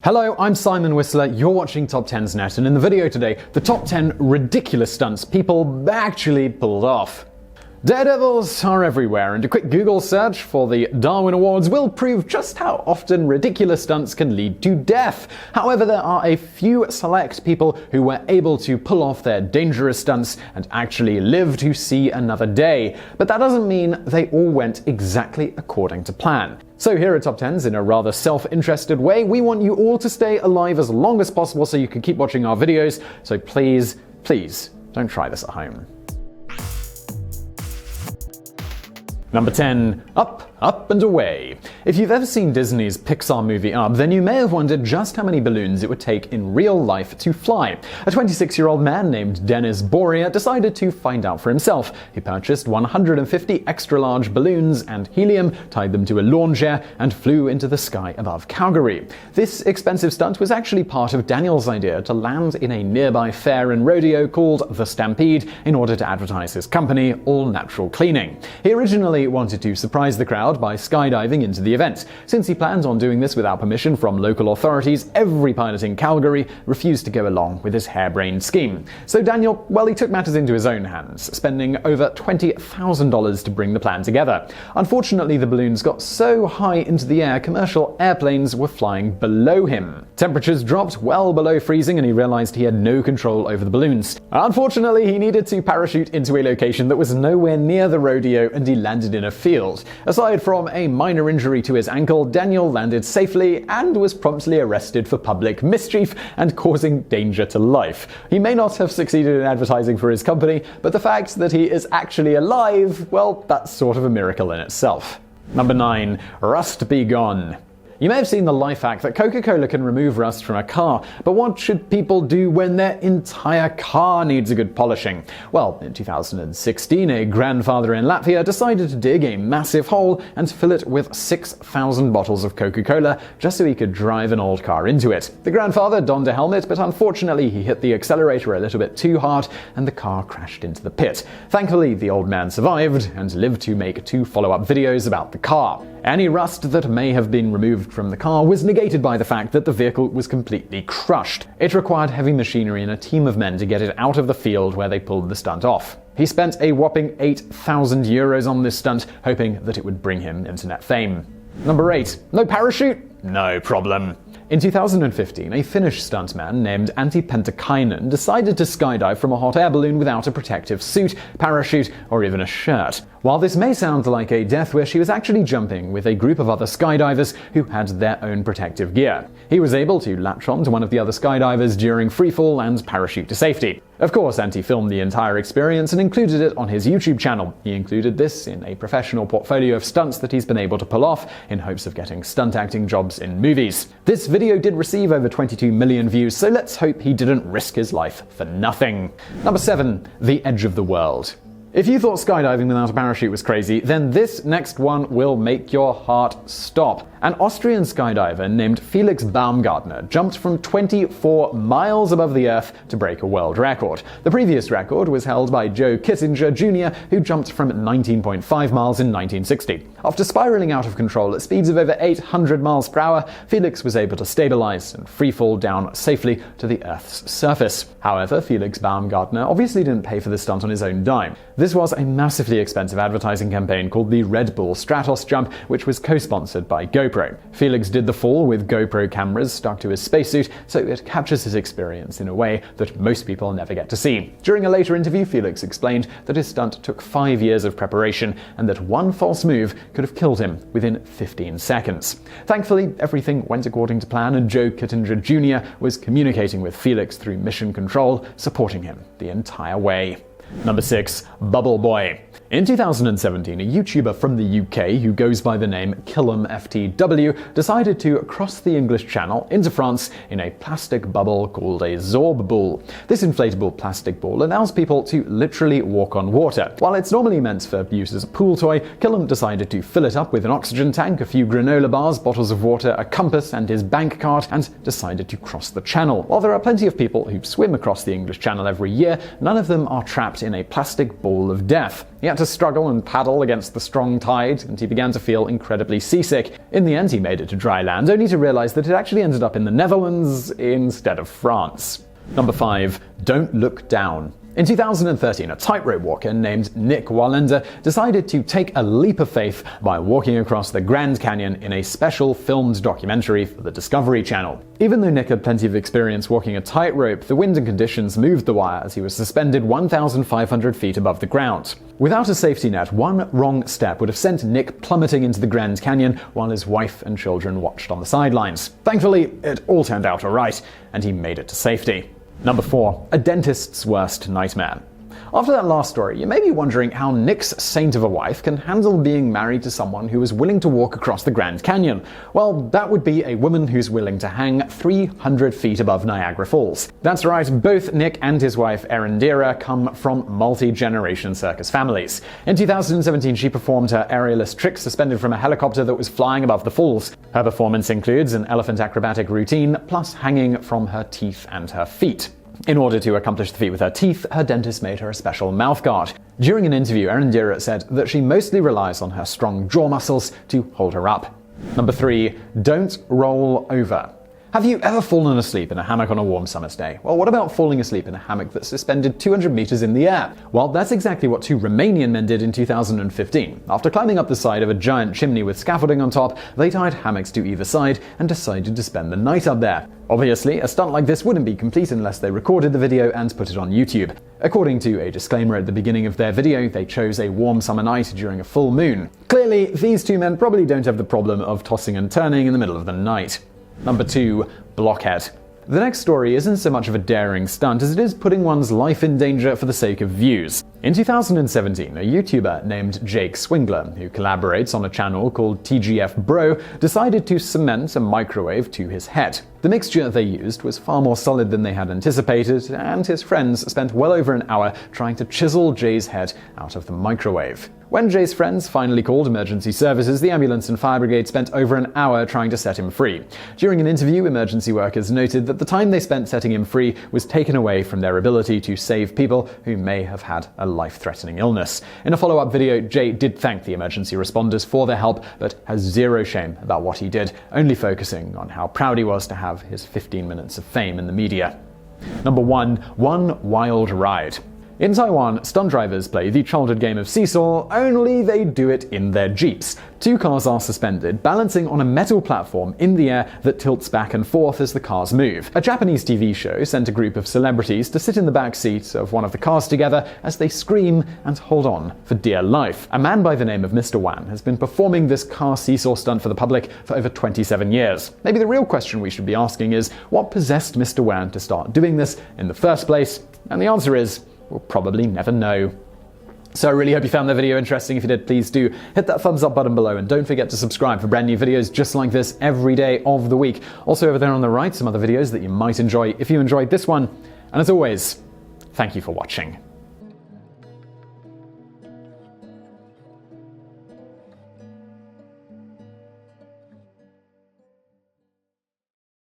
Hello, I'm Simon Whistler, you're watching TopTenzNet, and in the video today, the top 10 ridiculous stunts people actually pulled off. Daredevils are everywhere, and a quick Google search for the Darwin Awards will prove just how often ridiculous stunts can lead to death. However, there are a few select people who were able to pull off their dangerous stunts and actually live to see another day. But that doesn't mean they all went exactly according to plan. So here at TopTenz, in a rather self-interested way, we want you all to stay alive as long as possible so you can keep watching our videos. So please, don't try this at home. Number 10. Up and away. If you've ever seen Disney's Pixar movie Up, then you may have wondered just how many balloons it would take in real life to fly. A 26-year-old man named Dennis Boria decided to find out for himself. He purchased 150 extra-large balloons and helium, tied them to a lawn chair, and flew into the sky above Calgary. This expensive stunt was actually part of Daniel's idea to land in a nearby fair and rodeo called The Stampede in order to advertise his company, All Natural Cleaning. He originally wanted to surprise the crowd by skydiving into the event. Since he planned on doing this without permission from local authorities, every pilot in Calgary refused to go along with his harebrained scheme. So Daniel, he took matters into his own hands, spending over $20,000 to bring the plan together. Unfortunately, the balloons got so high into the air, commercial airplanes were flying below him. Temperatures dropped well below freezing, and he realized he had no control over the balloons. Unfortunately, he needed to parachute into a location that was nowhere near the rodeo, and he landed in a field. Aside from a minor injury to his ankle, Daniel landed safely and was promptly arrested for public mischief and causing danger to life. He may not have succeeded in advertising for his company, but the fact that he is actually alive, that's sort of a miracle in itself. Number 9. Rust be gone. You may have seen the life hack that Coca-Cola can remove rust from a car, but what should people do when their entire car needs a good polishing? Well, in 2016, a grandfather in Latvia decided to dig a massive hole and fill it with 6,000 bottles of Coca-Cola just so he could drive an old car into it. The grandfather donned a helmet, but unfortunately he hit the accelerator a little bit too hard and the car crashed into the pit. Thankfully, the old man survived and lived to make 2 follow-up videos about the car. Any rust that may have been removed from the car was negated by the fact that the vehicle was completely crushed. It required heavy machinery and a team of men to get it out of the field where they pulled the stunt off. He spent a whopping €8,000 on this stunt, hoping that it would bring him internet fame. Number 8. No parachute? No problem. In 2015, a Finnish stuntman named Antti Pentakainen decided to skydive from a hot air balloon without a protective suit, parachute, or even a shirt. While this may sound like a death wish, he was actually jumping with a group of other skydivers who had their own protective gear. He was able to latch on to one of the other skydivers during freefall and parachute to safety. Of course, Antti filmed the entire experience and included it on his YouTube channel. He included this in a professional portfolio of stunts that he's been able to pull off in hopes of getting stunt acting jobs in movies. This video did receive over 22 million views, so let's hope he didn't risk his life for nothing. Number 7. The edge of the world. If you thought skydiving without a parachute was crazy, then this next one will make your heart stop. An Austrian skydiver named Felix Baumgartner jumped from 24 miles above the earth to break a world record. The previous record was held by Joe Kittinger Jr., who jumped from 19.5 miles in 1960. After spiraling out of control at speeds of over 800 miles per hour, Felix was able to stabilize and freefall down safely to the Earth's surface. However, Felix Baumgartner obviously didn't pay for the stunt on his own dime. This was a massively expensive advertising campaign called the Red Bull Stratos Jump, which was co-sponsored by GoPro. Felix did the fall with GoPro cameras stuck to his spacesuit, so it captures his experience in a way that most people never get to see. During a later interview, Felix explained that his stunt took 5 years of preparation and that one false move could have killed him within 15 seconds. Thankfully, everything went according to plan, and Joe Kittinger Jr. was communicating with Felix through mission control, supporting him the entire way. Number 6. Bubble Boy. In 2017, a YouTuber from the UK who goes by the name KillamFTW decided to cross the English Channel into France in a plastic bubble called a Zorb ball. This inflatable plastic ball allows people to literally walk on water. While it's normally meant for use as a pool toy, Killam decided to fill it up with an oxygen tank, a few granola bars, bottles of water, a compass, and his bank card, and decided to cross the channel. While there are plenty of people who swim across the English Channel every year, none of them are trapped trapped in a plastic ball of death. He had to struggle and paddle against the strong tide, and he began to feel incredibly seasick. In the end, he made it to dry land, only to realize that it actually ended up in the Netherlands instead of France. Number 5. Don't look down. In 2013, a tightrope walker named Nick Wallander decided to take a leap of faith by walking across the Grand Canyon in a special filmed documentary for the Discovery Channel. Even though Nick had plenty of experience walking a tightrope, the wind and conditions moved the wire as he was suspended 1,500 feet above the ground. Without a safety net, one wrong step would have sent Nick plummeting into the Grand Canyon while his wife and children watched on the sidelines. Thankfully, it all turned out alright, and he made it to safety. Number 4. A dentist's worst nightmare. After that last story, you may be wondering how Nick's saint of a wife can handle being married to someone who is willing to walk across the Grand Canyon. Well, that would be a woman who's willing to hang 300 feet above Niagara Falls. That's right, both Nick and his wife Erendira come from multi-generation circus families. In 2017, she performed her aerialist trick suspended from a helicopter that was flying above the falls. Her performance includes an elephant acrobatic routine, plus hanging from her teeth and her feet. In order to accomplish the feat with her teeth, her dentist made her a special mouthguard. During an interview, Erendira said that she mostly relies on her strong jaw muscles to hold her up. Number 3. Don't roll over. Have you ever fallen asleep in a hammock on a warm summer's day? Well, what about falling asleep in a hammock that's suspended 200 meters in the air? Well, that's exactly what 2 Romanian men did in 2015. After climbing up the side of a giant chimney with scaffolding on top, they tied hammocks to either side and decided to spend the night up there. Obviously, a stunt like this wouldn't be complete unless they recorded the video and put it on YouTube. According to a disclaimer at the beginning of their video, they chose a warm summer night during a full moon. Clearly, these 2 men probably don't have the problem of tossing and turning in the middle of the night. Number 2. Blockhead. The next story isn't so much of a daring stunt as it is putting one's life in danger for the sake of views. In 2017, a YouTuber named Jake Swingler, who collaborates on a channel called TGF Bro, decided to cement a microwave to his head. The mixture they used was far more solid than they had anticipated, and his friends spent well over an hour trying to chisel Jay's head out of the microwave. When Jay's friends finally called emergency services, the ambulance and fire brigade spent over an hour trying to set him free. During an interview, emergency workers noted that the time they spent setting him free was taken away from their ability to save people who may have had a life-threatening illness. In a follow-up video, Jay did thank the emergency responders for their help, but has zero shame about what he did, only focusing on how proud he was to have his 15 minutes of fame in the media. Number 1. One wild ride. In Taiwan, stunt drivers play the childhood game of seesaw, only they do it in their jeeps. 2 cars are suspended, balancing on a metal platform in the air that tilts back and forth as the cars move. A Japanese TV show sent a group of celebrities to sit in the back seat of one of the cars together as they scream and hold on for dear life. A man by the name of Mr. Wan has been performing this car seesaw stunt for the public for over 27 years. Maybe the real question we should be asking is, what possessed Mr. Wan to start doing this in the first place? And the answer is, we'll probably never know. So I really hope you found the video interesting. If you did, please do hit that thumbs up button below and don't forget to subscribe for brand new videos just like this every day of the week. Also over there on the right, some other videos that you might enjoy if you enjoyed this one. And as always, thank you for watching.